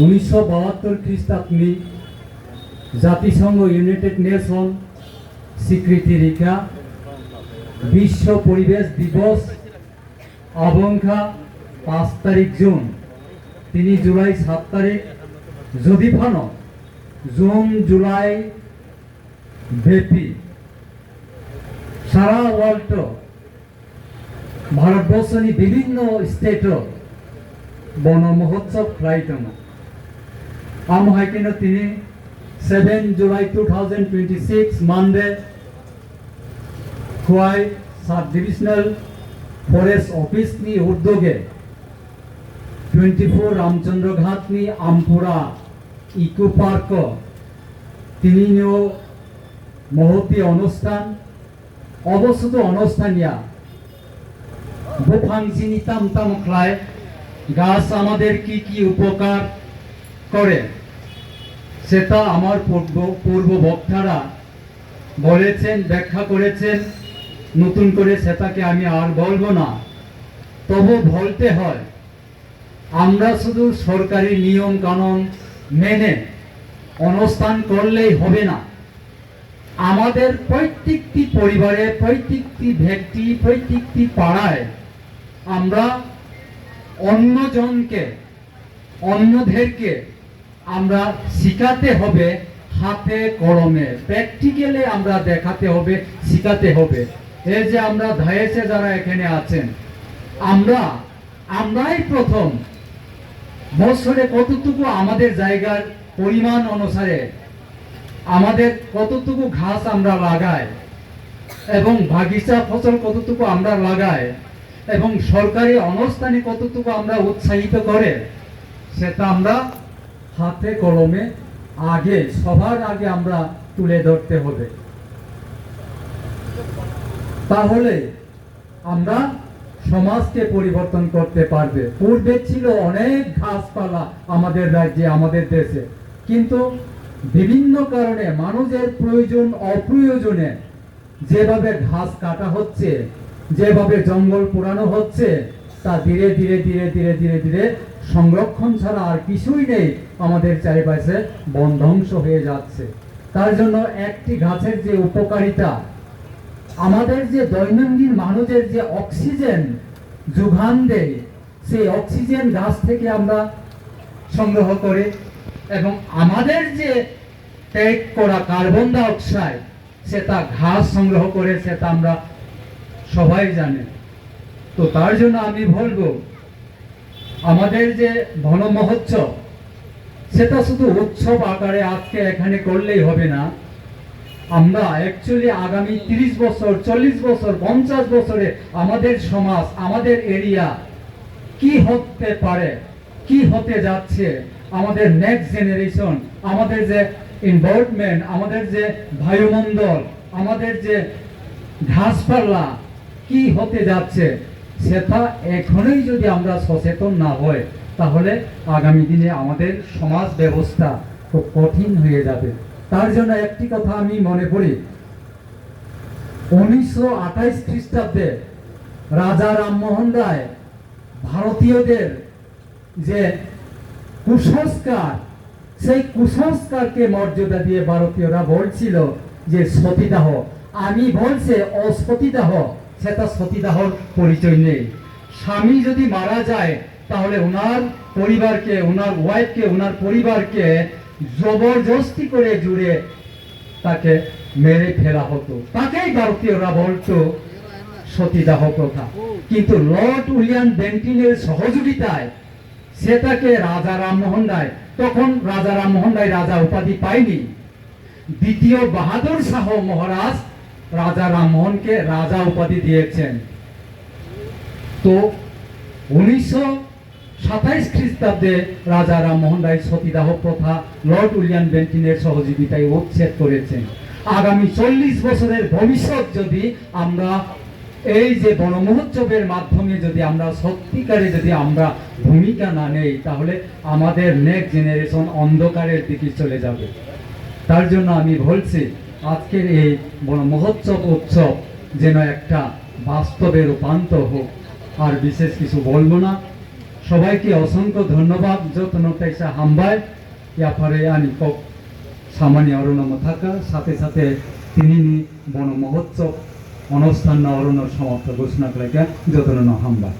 1972 খ্রিস্টাব্দে জাতিসংঘ United nation স্বীকৃতি রেখা বিশ্ব পরিবেশ দিবস আবঙ্কা 5 তারিখ জুন 3 জুলাই 7 তারিখ যদি ফানো জুন জুলাই ব্যাপী সারা ওয়ার্ল্ড ভারতবর্ষনি বিভিন্ন স্টেট বন মহোৎসব ফ্লাইটম আম হাইকিনো তিনি 7 জুলাই 2026 Monday Khowai sub divisional forest অফিসনি উদ্যোগে 24 রামচন্দ্র ঘাটনি আমপুরা ইকো পার্ক তিনিও মহতি অনুষ্ঠান অবস্থিত অনুষ্ঠানিয়া বোফাংজিনি তাম তাম খায় গাছ আমাদের কি কি উপকার করে সেটা আমার পূর্ব বক্তারা বলেছেন, ব্যাখ্যা করেছেন। নতুন করে সেটাকে আমি আর বলবো না, তবু বলতে হয় আমরা শুধু সরকারি নিয়ম কানুন মেনে অনুষ্ঠান করলেই হবে না। আমাদের প্রত্যেকটি পরিবারে, প্রত্যেকটি ব্যক্তি, প্রত্যেকটি পাড়ায় আমরা অন্যজনকে, অন্যদেরকে আমরা শিখাতে হবে, হাতে কলমে প্র্যাকটিক্যালি আমরা দেখাতে হবে, শিখাতে হবে। এই যে আমরা ধায়েছে যারা এখানে আছেন, আমরাই প্রথম বছরে কতটুকু আমাদের জায়গার পরিমাণ অনুসারে আমাদের কতটুকু ঘাস আমরা লাগাই এবং বাগিচা ফসল কতটুকু আমরা লাগাই এবং সরকারি অনুষ্ঠানে কতটুকু আমরা উৎসাহিত করে সেটা আমরা হাতে কলমে আগে, সবার আগে আমরা তুলে ধরতে হবে। তাহলে আমরা সমাজকে পরিবর্তন করতে পারবে। পূর্বে ছিল অনেক ঘাসপালা আমাদের রাজ্যে, আমাদের দেশে, কিন্তু বিভিন্ন কারণে মানুষের প্রয়োজন অপ্রয়োজনে যেভাবে ঘাস কাটা হচ্ছে, যেভাবে জঙ্গল পোড়ানো হচ্ছে, তা ধীরে ধীরে ধীরে ধীরে ধীরে ধীরে সংরক্ষণ ছাড়া আর কিছুই নেই। আমাদের চারিপাশে বন ধ্বংস হয়ে যাচ্ছে। তার জন্য একটি গাছের যে উপকারিতা, আমাদের যে দৈনন্দিন মানুষের যে অক্সিজেন যোগান দেয়, সেই অক্সিজেন গাছ থেকে আমরা সংগ্রহ করে, এবং আমাদের যে ত্যাগ করা কার্বন ডাই অক্সাইড সেটা ঘাস সংগ্রহ করে, সেটা আমরা সবাই জানি। তো তার জন্য আমি বলবো আমাদের যে বন মহোৎসব সেটা শুধু উৎসব আকারে আজকে এখানে করলেই হবে না। আমরা অ্যাকচুয়ালি আগামী 30 বছর, 40 বছর, 50 বছরে আমাদের সমাজ, আমাদের এরিয়া কি হতে পারে, কি হতে যাচ্ছে, আমাদের নেক্সট জেনারেশন, আমাদের যে এনভায়রনমেন্ট, আমাদের যে বায়ুমণ্ডল, আমাদের যে ঘাসপালা কি হতে যাচ্ছে, সেটা এখনই যদি আমরা সচেতন না হই তাহলে আগামী দিনে আমাদের সমাজ ব্যবস্থা খুব কঠিন হয়ে যাবে। তার জন্য একটি কথা আমি মনে করি, 1928 খ্রিস্টাব্দে রাজা রামমোহন রায় ভারতীয়দের যে কুসংস্কার, সেই কুসংস্কারকে মর্যাদা দিয়ে ভারতীয়রা বলছিল যে সতীদাহ, আমি বলছে অসতীদাহ, সেটা সতীদাহর পরিচয় নেই। স্বামী যদি মারা যায় তাহলে ওনার পরিবারকে, ওনার ওয়াইফকে, ওনার পরিবারকে জবরদস্তি করে জুড়ে তাকে মেরে ফেলা হতো, তাকেই ভারতীয়রা বলতো সতীদাহ প্রথা। কিন্তু লর্ড উইলিয়াম বেন্টিনের সহযোগিতায় সেটাকে রাজা রামমোহন রায়, তখন রাজা রামমোহন রায় রাজা উপাধি পায়নি, দ্বিতীয় বাহাদুর শাহ মহারাজ রাজা রামমোহনকে রাজা উপাধি দিয়েছেন। তো 1927 খ্রিস্টাব্দে রাজা রামমোহন রায় সতীদাহ প্রথা লর্ড উইলিয়াম বেন্টিনের সহযোগিতায় উচ্ছেদ করেছেন। আগামী 40 বছরের ভবিষ্যৎ যদি আমরা এই যে বন মহোৎসবের মাধ্যমে যদি আমরা সত্যিকারে যদি আমরা ভূমিকা না নেই, তাহলে আমাদের নেক্সট জেনারেশন অন্ধকারের দিকে চলে যাবে। তার জন্য আমি বলছি আজকের এই বন মহোৎসব উৎসব যেন একটা বাস্তবে রূপান্তর হোক। আর বিশেষ কিছু বলবো না, সবাইকে অসংখ্য ধন্যবাদ যত্ন তেসা হামবাই ইয়াফারে আনি কক সামান্য অরণ্য থাকা সাথে সাথে তিনি বন মহোৎসব অনুষ্ঠান অরণ্য সমাপ্ত ঘোষণা করে যত্ন হামবাই